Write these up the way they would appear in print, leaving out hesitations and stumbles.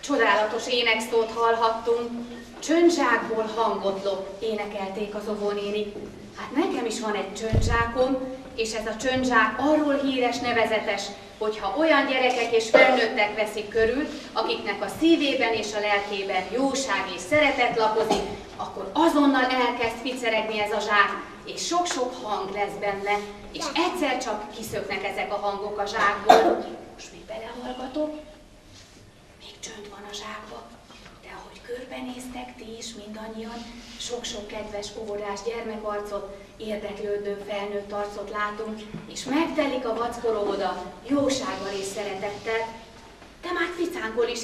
Csodálatos énekszót hallhattunk, csöntzsákból hangot lop, énekelték az óvónénik. Hát nekem is van egy csöntzsákom, és ez a csöntzsák arról híres nevezetes, hogyha olyan gyerekek és felnőttek veszik körül, akiknek a szívében és a lelkében jóság és szeretet lakozik, akkor azonnal elkezd ficeregni ez a zsák, és sok-sok hang lesz benne, és egyszer csak kiszöknek ezek a hangok a zsákból. Most még belehallgatok. Még csönd van a zsákba, de ahogy körbenéztek ti is mindannyian, sok-sok kedves óvodás gyermekarcot, érdeklődő felnőtt arcot látunk, és megtelik a vackoró oda jósággal és szeretettel. De már ficánkol is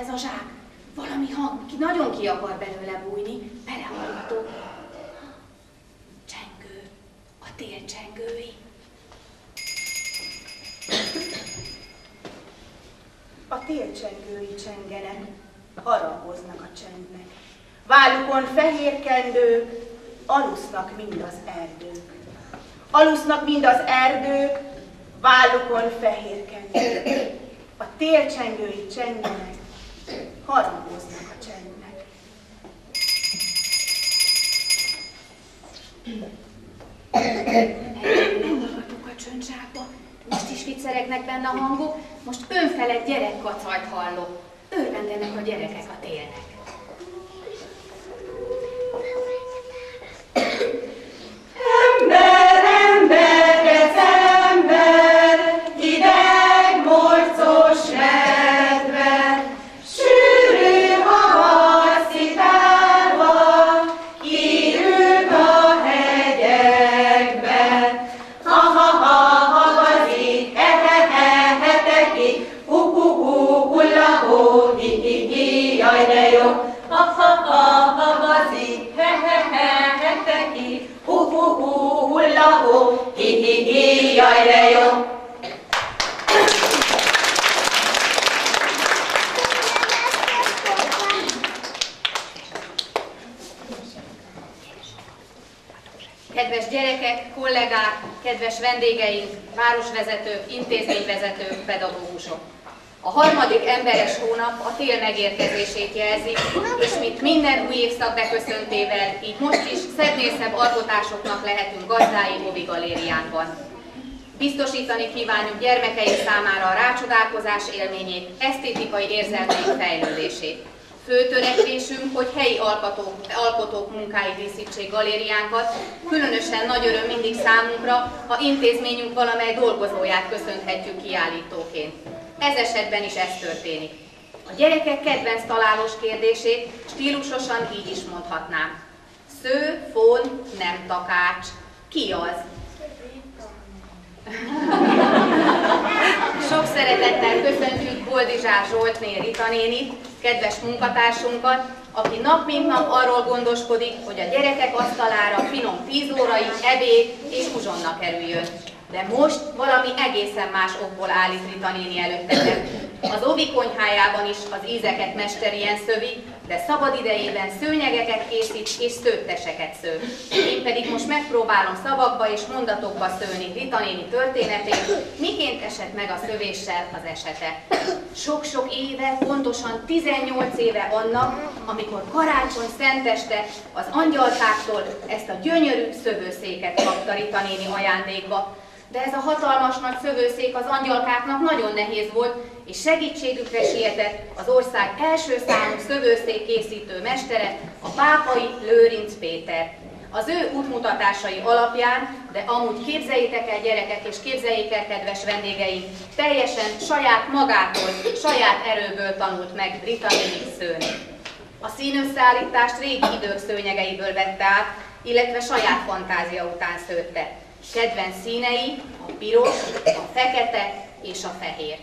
ez a zsák. Valami hang, nagyon ki akar belőle bújni, belehallgatok. Csengő, a tél csengői. A télcsengői csengenek, harangoznak a csendnek. Vállukon fehér kendők, alusznak mind az erdők. Alusznak mind az erdők, vállukon fehér kendők. A télcsengői csengenek, harangoznak a csendnek. Hallgatunk a csöntzsákba. Most is vicceregnek benne a hangok, most önfelett gyerekkacajt hallok. Örvendenek a gyerekek a télnek. Ember, ember, december, hideg, morcos nedve, sűrű havas szitárva, kiült a hegyekbe. Ha-ha-ha, havazik, he-he-he-he-teki, hu-hu-hu, hulla-hó, hi-hi-hi, jaj de jó. Ha-ha-ha, havazik, he-he-he-he-teki, hu-hu-hu, hulla-hó, hi-hi-hi, jaj de jó. Kedves gyerekek, kollégák, kedves vendégeink, városvezetők, intézményvezetők, pedagógusok! A harmadik emberes hónap a tél megérkezését jelzi, és mint minden új évszak beköszöntével, így most is szebbnél-szebb alkotásoknak lehetünk gazdái Hovi galériánkban. Biztosítani kívánjuk gyermekeink számára a rácsodálkozás élményét, esztétikai érzelmeink fejlődését. Fő törekvésünk, hogy helyi alkotók munkái díszítsék galériánkat, különösen nagy öröm mindig számunkra, ha intézményünk valamely dolgozóját köszönhetjük kiállítóként. Ez esetben is ez történik. A gyerekek kedvenc találós kérdését stílusosan így is mondhatnám. Sző, fón, nem takács. Ki az? Sok szeretettel köszöntjük Boldizsár Zsoltné Rita nénit, kedves munkatársunkat, aki nap mint nap arról gondoskodik, hogy a gyerekek asztalára finom tízórai, ebéd és uzsonna kerüljön. De most valami egészen más okból állít Rita néni előttetek. Az óvi konyhájában is az ízeket mesterien szövi, de szabad idejében szőnyegeket készít és szőtteseket sző. Én pedig most megpróbálom szavakba és mondatokba szőni Rita néni történetét, miként esett meg a szövéssel az esete. Sok-sok éve, pontosan 18 éve annak, amikor karácsony szenteste az angyalkáktól ezt a gyönyörű szövőszéket kapta Rita néni ajándékba. De ez a hatalmas nagy szövőszék az angyalkáknak nagyon nehéz volt, és segítségükre sietett az ország első számú szövőszék készítő mestere, a Pápai Lőrinc Péter. Az ő útmutatásai alapján, de amúgy képzeljétek el gyerekek, és képzeljék el kedves vendégeim, teljesen saját magától, saját erőből tanult meg Rita néni szőni. A színösszeállítást régi idők szőnyegeiből vette át, illetve saját fantázia után szőtte. Kedvenc színei a piros, a fekete és a fehér.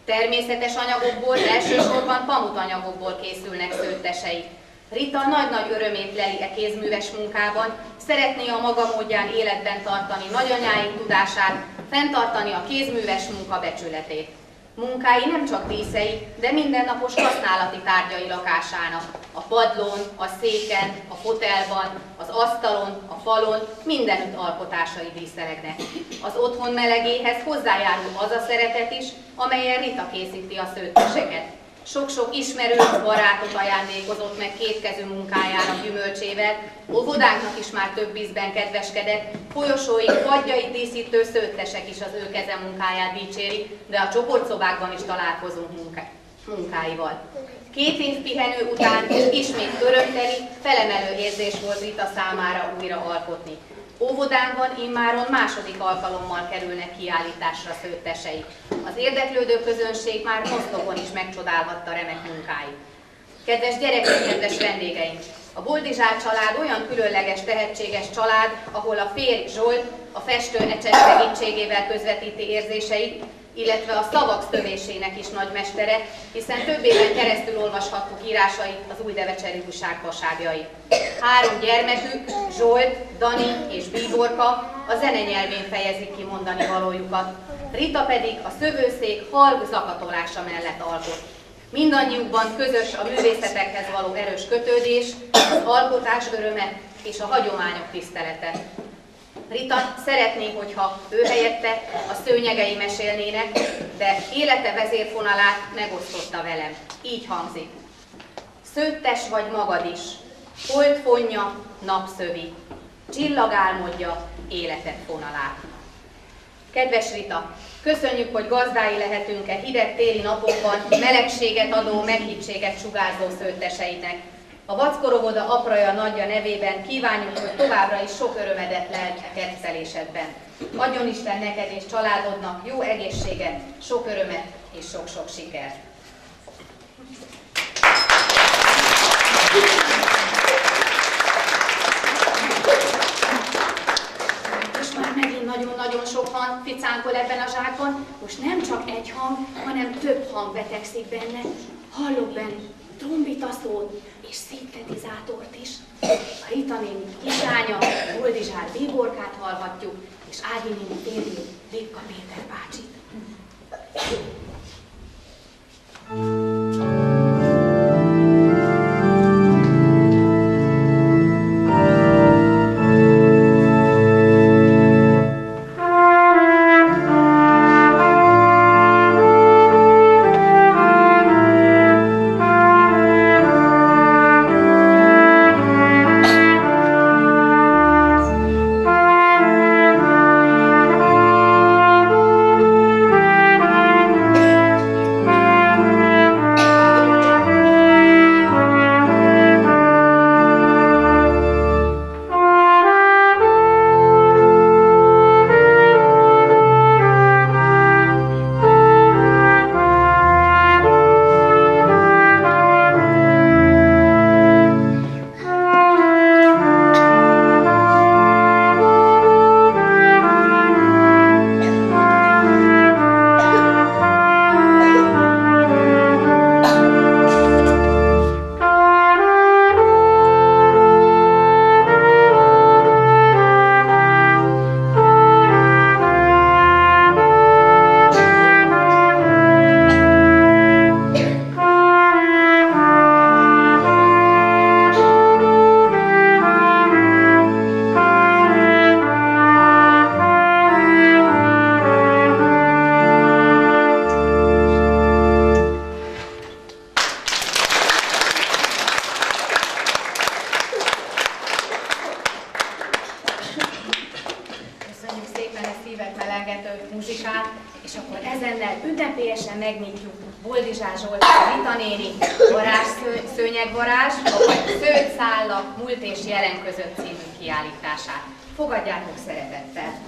Természetes anyagokból, elsősorban pamutanyagokból készülnek szőttesei. Rita nagy-nagy örömét leli e kézműves munkában, szeretné a maga módján életben tartani nagyanyái tudását, fenntartani a kézműves munka becsületét. Munkái nem csak díszei, de mindennapos használati tárgyai lakásának. A padlón, a széken, a fotelban, az asztalon, a falon, mindenütt alkotásai díszelegnek. Az otthon melegéhez hozzájárul az a szeretet is, amelyen Rita készíti a szőtteseket. Sok-sok ismerős barátot ajándékozott meg kétkezű munkájának gyümölcsével, óvodánknak is már több ízben kedveskedett, folyosóik, padjait díszítő szőttesek is az ő keze munkáját dicséri, de a csoportszobákban is találkozunk munkáival. 2 év pihenő után ismét örömteli, felemelő érzés volt Rita számára újra alkotni. Óvodánkban immáron második alkalommal kerülnek kiállításra szőttesei. Az érdeklődő közönség már mozdokon is megcsodálhatta remek munkáit. Kedves gyerekek, kedves vendégeim! A Boldizsár család olyan különleges, tehetséges család, ahol a férj Zsolt a festő ecses segítségével közvetíti érzéseit, illetve a szavak szövésének is nagy mestere, hiszen több éven keresztül olvashattuk írásait az Újdevecseri Újság hasábjait. 3 gyermekük, Zsolt, Dani és Bíborka a zenenyelvén fejezik ki mondani valójukat. Rita pedig a szövőszék halk zakatolása mellett alkot. Mindannyiukban közös a művészetekhez való erős kötődés, az alkotás öröme és a hagyományok tisztelete. Rita szeretné, hogyha ő helyette a szőnyegei mesélnének, de élete vezérfonalát megosztotta velem. Így hangzik. Szőttes vagy magad is, hold fonja, napszövi, csillag álmodja életed fonalát. Kedves Rita, köszönjük, hogy gazdái lehetünk-e hideg téli napokban melegséget adó, meghittséget sugárzó szőtteseinek. A Vackorovoda apraja nagyja nevében kívánjuk, hogy továbbra is sok örömedet lelt a kettelésedben. Adjon Isten neked és családodnak jó egészséget, sok örömet és sok-sok sikert. És már megint nagyon-nagyon sok hang ficánkol ebben a zsákban. Most nem csak egy hang, hanem több hang betegszik benne. Hallok benne trombita szót és szintetizátort is. A Rita néni kislánya, Boldizsár Bíborkát hallhatjuk, és Ági néni férjét, Lipka Péter bácsit. együttesen megnyitjuk Boldizsár Zsolt Rita néni szőnyegvarázs, vagy Szőnyszállak múlt és jelen között című kiállítását. Fogadjátok szeretettel!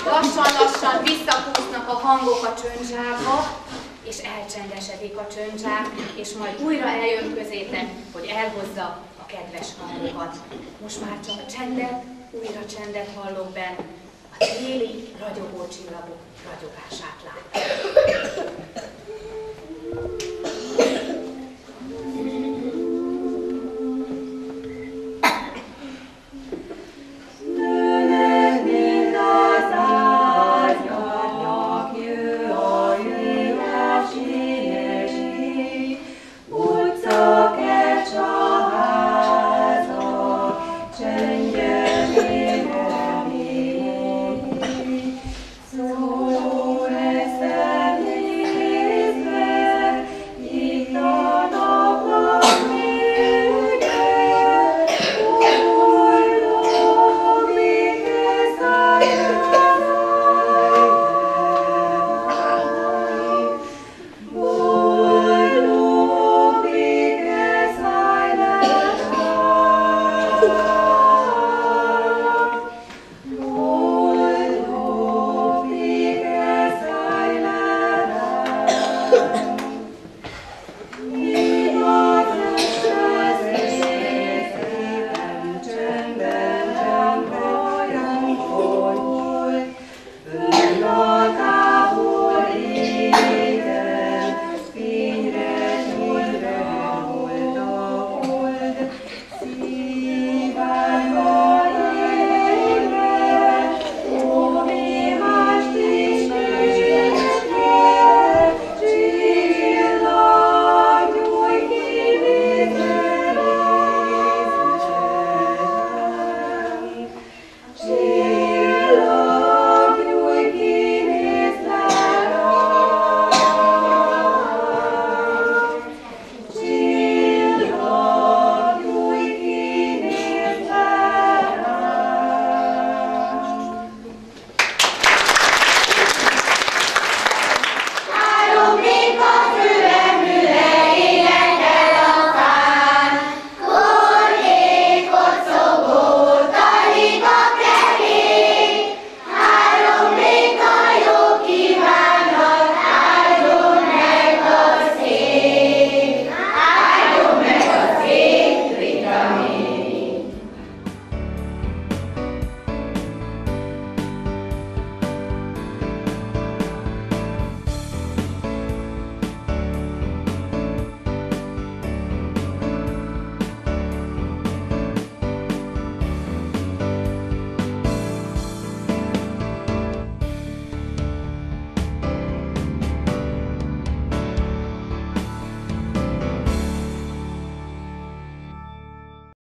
Lassan-lassan visszakúsznak a hangok a csöndzsákba, és elcsendesedik a csöndzsák, és majd újra eljön közétek, hogy elhozza a kedves hangokat. Most már csak csendet, újra csendet hallok benn, a téli ragyogó csillagok ragyogását látni.